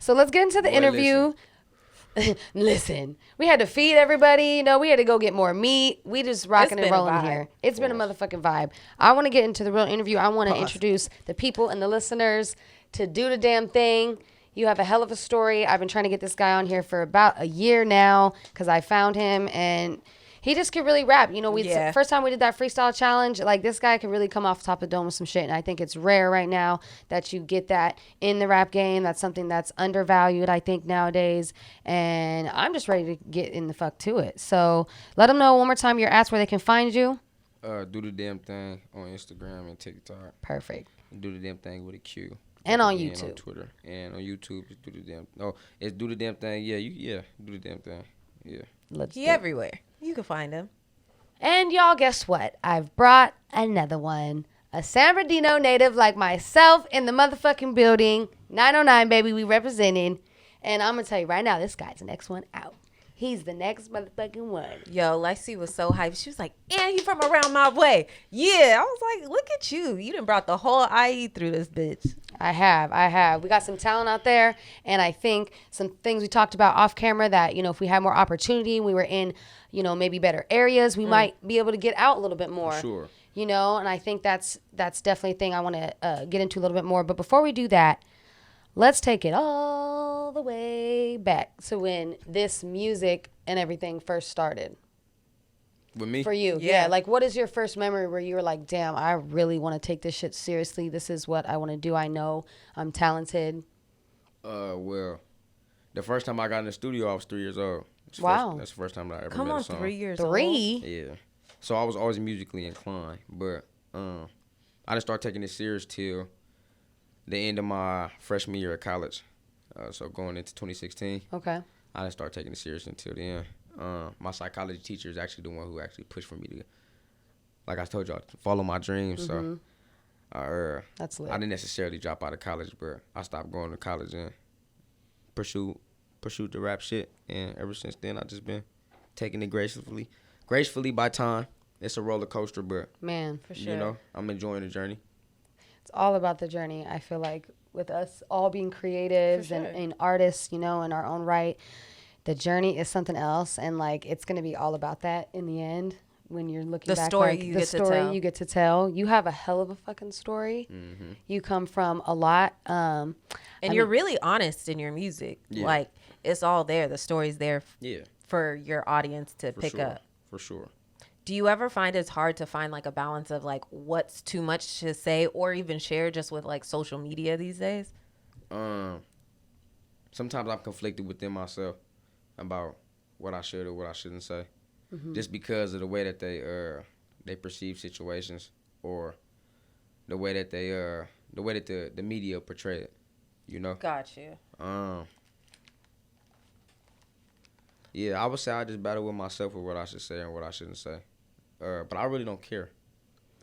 So let's get into the interview. Listen, we had to feed everybody. You know, we had to go get more meat. We just rocking and rolling here. It's been a motherfucking vibe. I want to get into the real interview. I want to introduce the people and the listeners to Do the Damn Thing. You have a hell of a story. I've been trying to get this guy on here for about a year now because I found him and he just could really rap. You know, first time we did that freestyle challenge, like this guy can really come off the top of the dome with some shit. And I think it's rare right now that you get that in the rap game. That's something that's undervalued, I think, nowadays. And I'm just ready to get in the fuck to it. So let them know one more time your ads where they can find you. Do the Damn Thing on Instagram and TikTok. Perfect. And Do the Damn Thing with a Q. And on YouTube. On Twitter. And on YouTube, it's Do the Damn. No, it's Do the Damn Thing. Yeah, Do the Damn Thing. Yeah. He everywhere. You can find him. And y'all, guess what? I've brought another one. A San Bernardino native like myself in the motherfucking building. 909, baby, we representing. And I'm going to tell you right now, this guy's the next one out. He's the next motherfucking one. Yo, Lexi was so hyped. She was like, and you from around my way. Yeah. I was like, look at you. You done brought the whole IE through this bitch. I have. We got some talent out there. And I think some things we talked about off camera that, you know, if we had more opportunity, we were in, you know, maybe better areas, we might be able to get out a little bit more. Sure. You know, and I think that's definitely a thing I want to get into a little bit more. But before we do that, let's take it all the way back to when this music and everything first started. With me? For you. Yeah. Like, what is your first memory where you were like, damn, I really want to take this shit seriously. This is what I want to do. I know I'm talented. Well, the first time I got in the studio, I was 3 years old. That's the first time that I ever made a song. 3 years old. Yeah. So I was always musically inclined. But I didn't start taking it serious till the end of my freshman year of college. So going into 2016. Okay. I didn't start taking it serious until then. My psychology teacher is actually the one who actually pushed for me to, like I told y'all, follow my dreams. Mm-hmm. So that's lit. I didn't necessarily drop out of college, but I stopped going to college and pursued the rap shit. And ever since then, I've just been taking it gracefully by time. It's a roller coaster, but man, for sure. You know, I'm enjoying the journey. It's all about the journey. I feel like with us all being creatives and artists, you know, in our own right, the journey is something else. And like, it's going to be all about that in the end. When you're looking back, like the story you get to tell. You have a hell of a fucking story. Mm-hmm. You come from a lot. And you're really honest in your music. Yeah. Like, it's all there. The story's there for your audience to pick up. For sure. Do you ever find it's hard to find like a balance of like what's too much to say or even share just with like social media these days? Sometimes I'm conflicted within myself about what I should or what I shouldn't say. Mm-hmm. Just because of the way that they perceive situations or the way that the media portray it, you know. Gotcha. Yeah, I would say I just battle with myself with what I should say and what I shouldn't say, but I really don't care.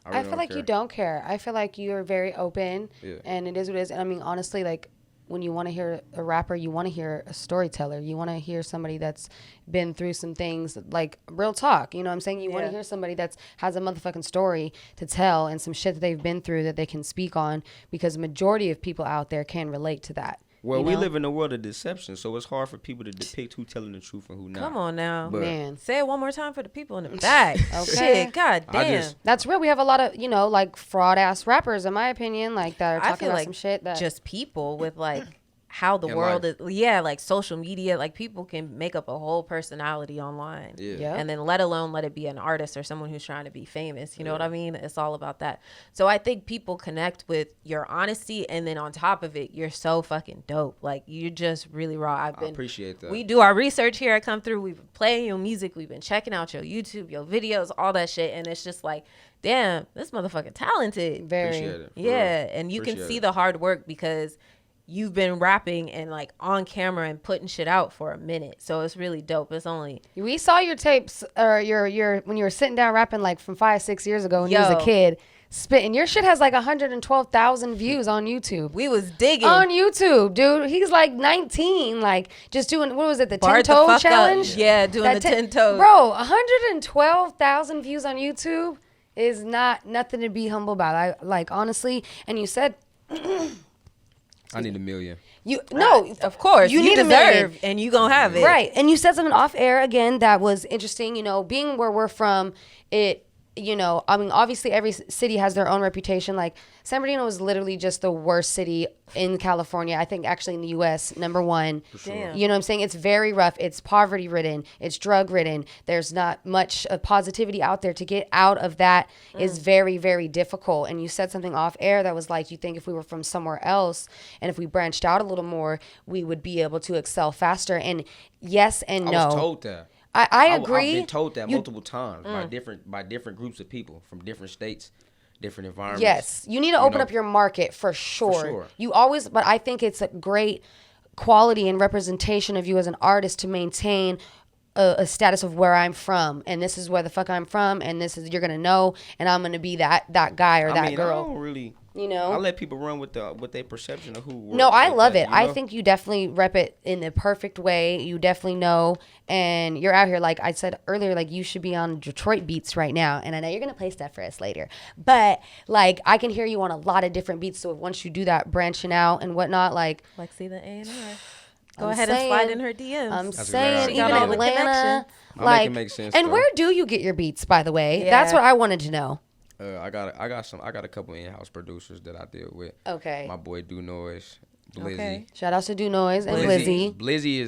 I feel like you don't care. I feel like you're very open, and it is what it is. And I mean, honestly, like, when you want to hear a rapper, you want to hear a storyteller. You want to hear somebody that's been through some things, like real talk. You know what I'm saying? You want to hear somebody that has a motherfucking story to tell and some shit that they've been through that they can speak on, because the majority of people out there can relate to that. Well, we live in a world of deception, so it's hard for people to depict who's telling the truth and who not. Come on now. But man. Say it one more time for the people in the back. Okay. Shit, god damn. That's real. We have a lot of, you know, like fraud-ass rappers, in my opinion, like that are talking about some shit that... just people with like... how the world is, like social media, like people can make up a whole personality online. Yeah. And then let alone let it be an artist or someone who's trying to be famous. You know what I mean? It's all about that. So I think people connect with your honesty, and then on top of it, you're so fucking dope. Like, you're just really raw. I appreciate that. We do our research here at Come Through. We've been playing your music. We've been checking out your YouTube, your videos, all that shit. And it's just like, damn, this motherfucker talented. Very. Appreciate it. Yeah. And you can see the hard work because you've been rapping and like on camera and putting shit out for a minute. So it's really dope. It's only... We saw your tapes or your when you were sitting down rapping like from 5-6 years ago when you was a kid. Spitting. Your shit has like 112,000 views on YouTube. We was digging. On YouTube, dude. He's like 19, like just doing, what was it, the 10-toe challenge? Up. Yeah, doing the 10 toes. Bro, 112,000 views on YouTube is nothing to be humble about. I like, honestly, and you said... I need $1 million. Of course. You need deserve, and you gonna have it. Right. And you said something off air again that was interesting. You know, being where we're from, obviously every city has their own reputation. Like San Bernardino is literally just the worst city in California. I think actually in the U.S. #1. Damn. You know what I'm saying? It's very rough. It's poverty ridden. It's drug ridden. There's not much positivity out there. To get out of that is very, very difficult. And you said something off air that was like, you think if we were from somewhere else and if we branched out a little more, we would be able to excel faster. And yes and no. I was told that. I agree. I've been told that multiple times by different groups of people from different states, different environments. Yes, you need to open up your market for sure. You always, but I think it's a great quality and representation of you as an artist to maintain a status of where I'm from, and this is where the fuck I'm from, and this is, you're gonna know, and I'm gonna be that guy or that girl. I don't really. You know, I let people run with their perception of who. No, I love it. I think you definitely rep it in the perfect way. You definitely know, and you're out here. Like I said earlier, like you should be on Detroit beats right now. And I know you're gonna play stuff for us later, but like I can hear you on a lot of different beats. So once you do that, branching out and whatnot, like see the A&R. Go ahead and slide in her DMs. I'm saying even all the Atlanta, I'll make it make sense. And though. where do you get your beats, by the way? Yeah. That's what I wanted to know. I got a couple in-house producers that I deal with. Okay. My boy Do Noise, Blizzy. Okay. Shout outs to Do Noise and Blizzy. Blizzy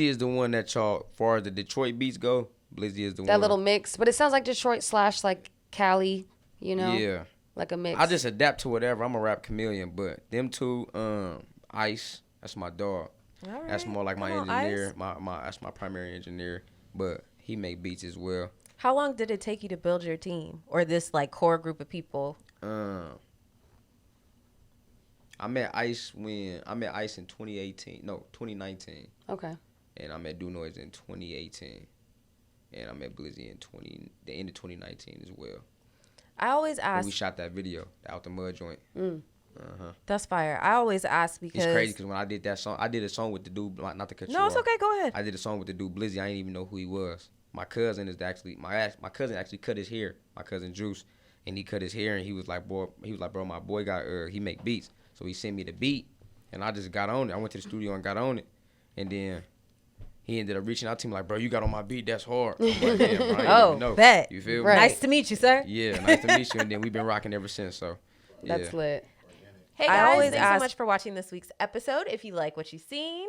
is the one that y'all, as far as the Detroit beats go, Blizzy is the one. That little mix, but it sounds like Detroit / like Cali, you know? Yeah. Like a mix. I just adapt to whatever. I'm a rap chameleon, but them two, Ice, that's my dog. All right. That's more like my engineer. That's my primary engineer, but he make beats as well. How long did it take you to build your team or this like core group of people? I met Ice in 2018. No, 2019. Okay. And I met Do Noise in 2018. And I met Blizzy in the end of 2019 as well. I always ask. When we shot that video, the Out the Mud joint. That's fire. I always ask because it's crazy because when I did that song, I did a song with the dude. Not to cut you off. No, it's okay. Go ahead. I did a song with the dude Blizzy. I didn't even know who he was. My cousin my cousin actually cut his hair. My cousin Juice, and he cut his hair, and he was like, bro, my boy got he make beats, so he sent me the beat, and I just got on it. I went to the studio and got on it, and then he ended up reaching out to me like, bro, you got on my beat, that's hard. I'm like, damn, bro, know. Bet. You feel Right. me? Nice to meet you, sir. Yeah, nice to meet you, and then we've been rocking ever since. So yeah. That's lit. Hey guys, thanks so much for watching this week's episode. If you like what you've seen,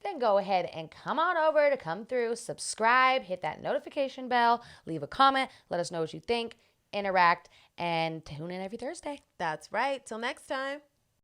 then go ahead and come on over to Come Through, subscribe, hit that notification bell, leave a comment, let us know what you think, interact, and tune in every Thursday. that's right. Till next time.